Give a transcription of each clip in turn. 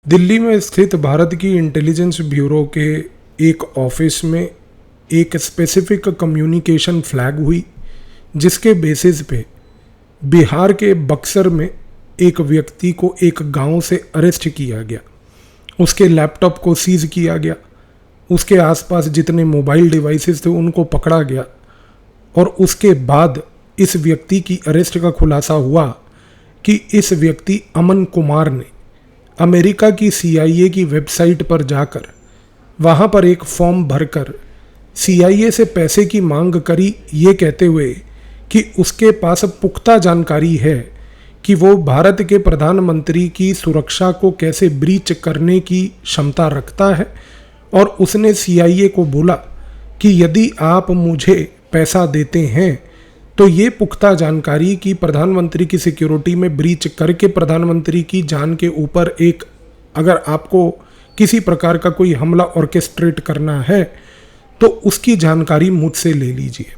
दिल्ली में स्थित भारत की इंटेलिजेंस ब्यूरो के एक ऑफिस में एक स्पेसिफिक कम्युनिकेशन फ्लैग हुई, जिसके बेसिस पे बिहार के बक्सर में एक व्यक्ति को एक गांव से अरेस्ट किया गया। उसके लैपटॉप को सीज किया गया, उसके आसपास जितने मोबाइल डिवाइसेस थे उनको पकड़ा गया और उसके बाद इस व्यक्ति की अरेस्ट का खुलासा हुआ कि इस व्यक्ति अमन कुमार ने अमेरिका की CIA की वेबसाइट पर जाकर वहाँ पर एक फॉर्म भरकर CIA से पैसे की मांग करी, ये कहते हुए कि उसके पास पुख्ता जानकारी है कि वो भारत के प्रधानमंत्री की सुरक्षा को कैसे ब्रीच करने की क्षमता रखता है। और उसने CIA को बोला कि यदि आप मुझे पैसा देते हैं तो ये पुख्ता जानकारी कि प्रधानमंत्री की सिक्योरिटी में ब्रीच करके प्रधानमंत्री की जान के ऊपर एक अगर आपको किसी प्रकार का कोई हमला ऑर्केस्ट्रेट करना है तो उसकी जानकारी मुझसे ले लीजिए।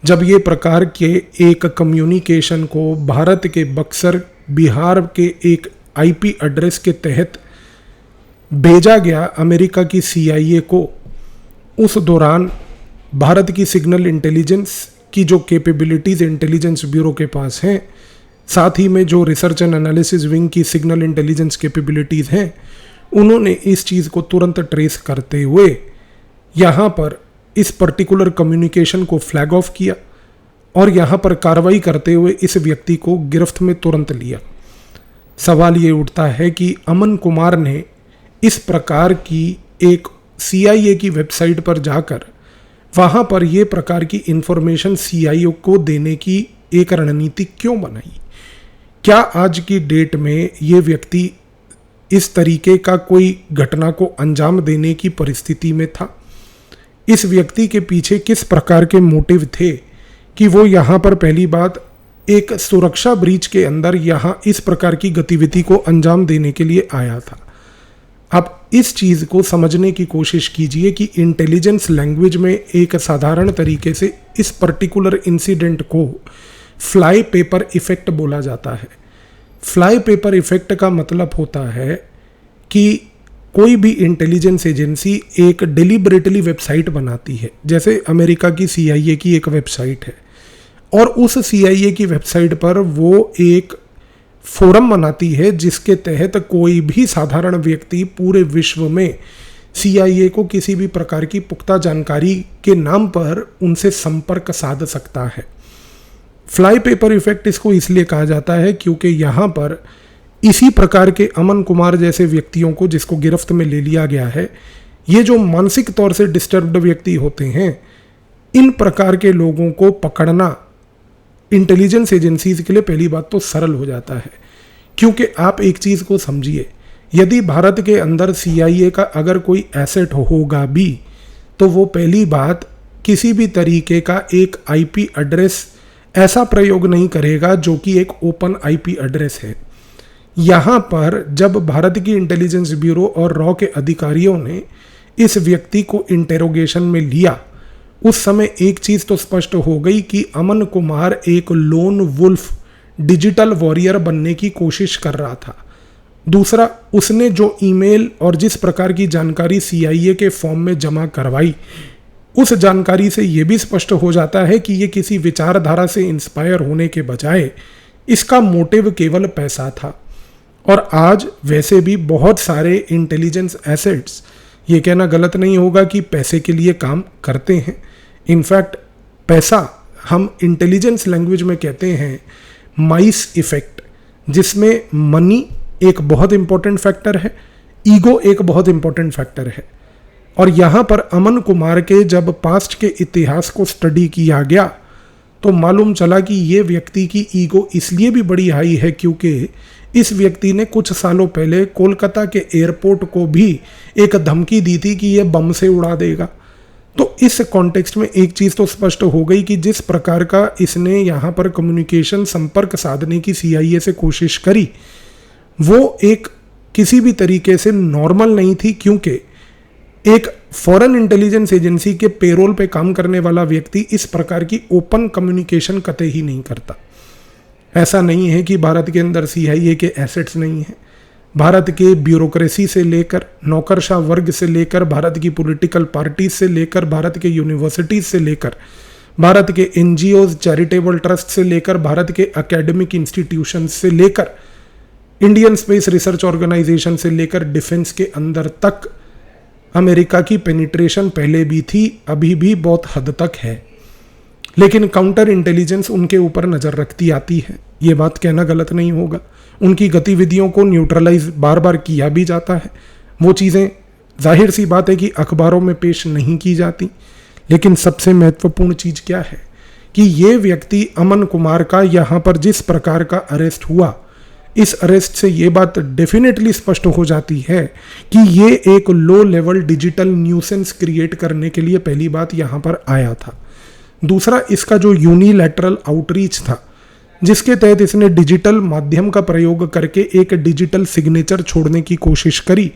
जब ये प्रकार के एक कम्युनिकेशन को भारत के बक्सर बिहार के एक IP एड्रेस के तहत भेजा गया अमेरिका की CIA को, उस दौरान भारत की सिग्नल इंटेलिजेंस की जो कैपेबिलिटीज़ इंटेलिजेंस ब्यूरो के पास हैं, साथ ही में जो रिसर्च एंड एनालिसिस विंग की सिग्नल इंटेलिजेंस कैपेबिलिटीज़ हैं, उन्होंने इस चीज़ को तुरंत ट्रेस करते हुए यहाँ पर इस पर्टिकुलर कम्युनिकेशन को फ्लैग ऑफ किया और यहाँ पर कार्रवाई करते हुए इस व्यक्ति को गिरफ्त में तुरंत लिया। सवाल ये उठता है कि अमन कुमार ने इस प्रकार की एक CIA की वेबसाइट पर जाकर वहाँ पर ये प्रकार की इंफॉर्मेशन CIA को देने की एक रणनीति क्यों बनाई? क्या आज की डेट में ये व्यक्ति इस तरीके का कोई घटना को अंजाम देने की परिस्थिति में था? इस व्यक्ति के पीछे किस प्रकार के मोटिव थे कि वो यहाँ पर पहली बात एक सुरक्षा ब्रीच के अंदर यहाँ इस प्रकार की गतिविधि को अंजाम देने के लिए आया था? आप इस चीज़ को समझने की कोशिश कीजिए कि इंटेलिजेंस लैंग्वेज में एक साधारण तरीके से इस पर्टिकुलर इंसिडेंट को फ्लाई पेपर इफेक्ट बोला जाता है। फ्लाई पेपर इफेक्ट का मतलब होता है कि कोई भी इंटेलिजेंस एजेंसी एक डिलिबरेटली वेबसाइट बनाती है, जैसे अमेरिका की CIA की एक वेबसाइट है और उस CIA की वेबसाइट पर वो एक फोरम बनाती है जिसके तहत कोई भी साधारण व्यक्ति पूरे विश्व में CIA को किसी भी प्रकार की पुख्ता जानकारी के नाम पर उनसे संपर्क साध सकता है। फ्लाई पेपर इफेक्ट इसको इसलिए कहा जाता है क्योंकि यहाँ पर इसी प्रकार के अमन कुमार जैसे व्यक्तियों को जिसको गिरफ्त में ले लिया गया है, ये जो मानसिक तौर से डिस्टर्ब्ड व्यक्ति होते हैं, इन प्रकार के लोगों को पकड़ना इंटेलिजेंस एजेंसीज के लिए पहली बात तो सरल हो जाता है। क्योंकि आप एक चीज़ को समझिए, यदि भारत के अंदर CIA का अगर कोई एसेट होगा भी तो वो पहली बात किसी भी तरीके का एक IP एड्रेस ऐसा प्रयोग नहीं करेगा जो कि एक ओपन IP एड्रेस है। यहाँ पर जब भारत की इंटेलिजेंस ब्यूरो और रॉ के अधिकारियों ने इस व्यक्ति को इंटेरोगेशन में लिया, उस समय एक चीज़ तो स्पष्ट हो गई कि अमन कुमार एक लोन वुल्फ डिजिटल वॉरियर बनने की कोशिश कर रहा था। दूसरा, उसने जो ईमेल और जिस प्रकार की जानकारी CIA के फॉर्म में जमा करवाई, उस जानकारी से यह भी स्पष्ट हो जाता है कि ये किसी विचारधारा से इंस्पायर होने के बजाय इसका मोटिव केवल पैसा था। और आज वैसे भी बहुत सारे इंटेलिजेंस एसेट्स, ये कहना गलत नहीं होगा कि पैसे के लिए काम करते हैं। इनफैक्ट पैसा हम इंटेलिजेंस लैंग्वेज में कहते हैं माइस इफेक्ट, जिसमें मनी एक बहुत इंपॉर्टेंट फैक्टर है, ईगो एक बहुत इंपॉर्टेंट फैक्टर है। और यहाँ पर अमन कुमार के जब पास्ट के इतिहास को स्टडी किया गया तो मालूम चला कि ये व्यक्ति की ईगो इसलिए भी बड़ी हाई है क्योंकि इस व्यक्ति ने कुछ सालों पहले कोलकाता के एयरपोर्ट को भी एक धमकी दी थी कि यह बम से उड़ा देगा। तो इस कॉन्टेक्स्ट में एक चीज़ तो स्पष्ट हो गई कि जिस प्रकार का इसने यहाँ पर कम्युनिकेशन संपर्क साधने की CIA से कोशिश करी, वो एक किसी भी तरीके से नॉर्मल नहीं थी, क्योंकि एक फॉरेन इंटेलिजेंस एजेंसी के पेरोल पे काम करने वाला व्यक्ति इस प्रकार की ओपन कम्युनिकेशन कतई ही नहीं करता। ऐसा नहीं है कि भारत के अंदर CIA के एसेट्स नहीं हैं। भारत के ब्यूरोक्रेसी से लेकर, नौकरशाह वर्ग से लेकर, भारत की पॉलिटिकल पार्टी से लेकर, भारत के यूनिवर्सिटीज से लेकर, भारत के एनजीओज, चैरिटेबल ट्रस्ट से लेकर, भारत के एकेडमिक इंस्टीट्यूशन से लेकर, इंडियन स्पेस रिसर्च ऑर्गेनाइजेशन से लेकर डिफेंस के अंदर तक अमेरिका की पेनिट्रेशन पहले भी थी, अभी भी बहुत हद तक है। लेकिन काउंटर इंटेलिजेंस उनके ऊपर नजर रखती आती है, ये बात कहना गलत नहीं होगा। उनकी गतिविधियों को न्यूट्रलाइज बार बार किया भी जाता है। वो चीज़ें जाहिर सी बात है कि अखबारों में पेश नहीं की जाती। लेकिन सबसे महत्वपूर्ण चीज़ क्या है कि ये व्यक्ति अमन कुमार का यहाँ पर जिस प्रकार का अरेस्ट हुआ, इस अरेस्ट से ये बात डेफिनेटली स्पष्ट हो जाती है कि ये एक low level digital nuisance create करने के लिए पहली बात यहाँ पर आया था। दूसरा, इसका जो यूनिलैटरल आउटरीच था, जिसके तहत इसने डिजिटल माध्यम का प्रयोग करके एक डिजिटल सिग्नेचर छोड़ने की कोशिश करी,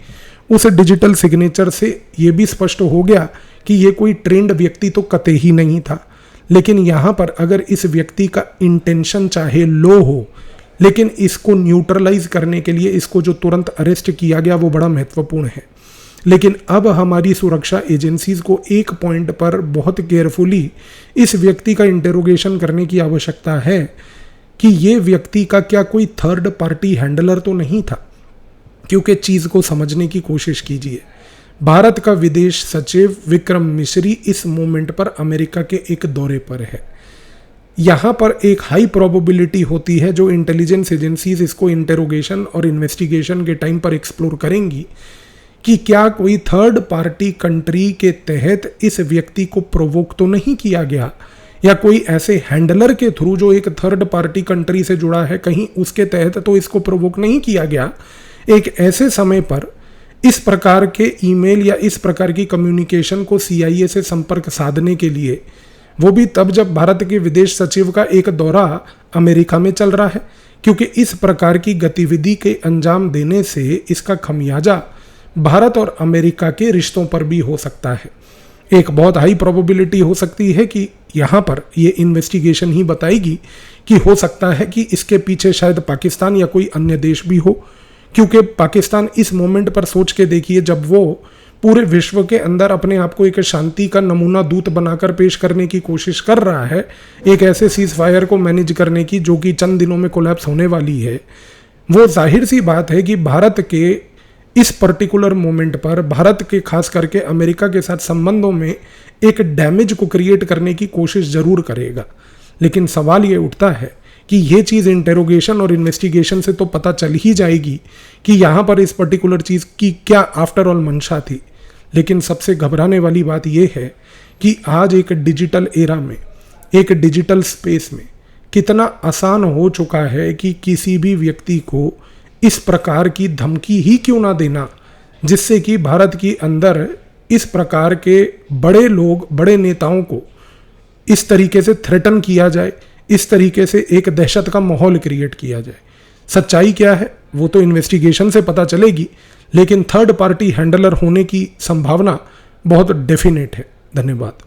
उस डिजिटल सिग्नेचर से ये भी स्पष्ट हो गया कि ये कोई ट्रेंड व्यक्ति तो कतई ही नहीं था। लेकिन यहाँ पर अगर इस व्यक्ति का इंटेंशन चाहे लो हो, लेकिन इसको न्यूट्रलाइज करने के लिए इसको जो तुरंत अरेस्ट किया गया वो बड़ा महत्वपूर्ण है। लेकिन अब हमारी सुरक्षा एजेंसीज को एक पॉइंट पर बहुत केयरफुली इस व्यक्ति का इंटेरोगेशन करने की आवश्यकता है कि ये व्यक्ति का क्या कोई थर्ड पार्टी हैंडलर तो नहीं था। क्योंकि चीज़ को समझने की कोशिश कीजिए, भारत का विदेश सचिव विक्रम मिश्री इस मोमेंट पर अमेरिका के एक दौरे पर है। यहाँ पर एक हाई प्रोबेबिलिटी होती है, जो इंटेलिजेंस एजेंसीज इसको इंटेरोगेशन और इन्वेस्टिगेशन के टाइम पर एक्सप्लोर करेंगी, कि क्या कोई थर्ड पार्टी कंट्री के तहत इस व्यक्ति को प्रोवोक तो नहीं किया गया, या कोई ऐसे हैंडलर के थ्रू जो एक थर्ड पार्टी कंट्री से जुड़ा है, कहीं उसके तहत तो इसको प्रोवोक नहीं किया गया। एक ऐसे समय पर इस प्रकार के ईमेल या इस प्रकार की कम्युनिकेशन को CIA से संपर्क साधने के लिए, वो भी तब जब भारत के विदेश सचिव का एक दौरा अमेरिका में चल रहा है, क्योंकि इस प्रकार की गतिविधि के अंजाम देने से इसका खमियाजा भारत और अमेरिका के रिश्तों पर भी हो सकता है। एक बहुत हाई प्रोबेबिलिटी हो सकती है कि यहाँ पर ये इन्वेस्टिगेशन ही बताएगी कि हो सकता है कि इसके पीछे शायद पाकिस्तान या कोई अन्य देश भी हो, क्योंकि पाकिस्तान इस मोमेंट पर सोच के देखिए, जब वो पूरे विश्व के अंदर अपने आप को एक शांति का नमूना दूत बनाकर पेश करने की कोशिश कर रहा है, एक ऐसे सीज फायर को मैनेज करने की जो कि चंद दिनों में कोलैप्स होने वाली है, वो जाहिर सी बात है कि भारत के इस पर्टिकुलर मोमेंट पर भारत के खास करके अमेरिका के साथ संबंधों में एक डैमेज को क्रिएट करने की कोशिश जरूर करेगा। लेकिन सवाल ये उठता है कि ये चीज़ इंटेरोगेशन और इन्वेस्टिगेशन से तो पता चल ही जाएगी कि यहाँ पर इस पर्टिकुलर चीज़ की क्या आफ्टर ऑल मंशा थी। लेकिन सबसे घबराने वाली बात यह है कि आज एक डिजिटल एरा में, एक डिजिटल स्पेस में कितना आसान हो चुका है कि किसी भी व्यक्ति को इस प्रकार की धमकी ही क्यों ना देना, जिससे कि भारत के अंदर इस प्रकार के बड़े लोग, बड़े नेताओं को इस तरीके से थ्रेटन किया जाए, इस तरीके से एक दहशत का माहौल क्रिएट किया जाए। सच्चाई क्या है वो तो इन्वेस्टिगेशन से पता चलेगी, लेकिन थर्ड पार्टी हैंडलर होने की संभावना बहुत डेफिनेट है। धन्यवाद।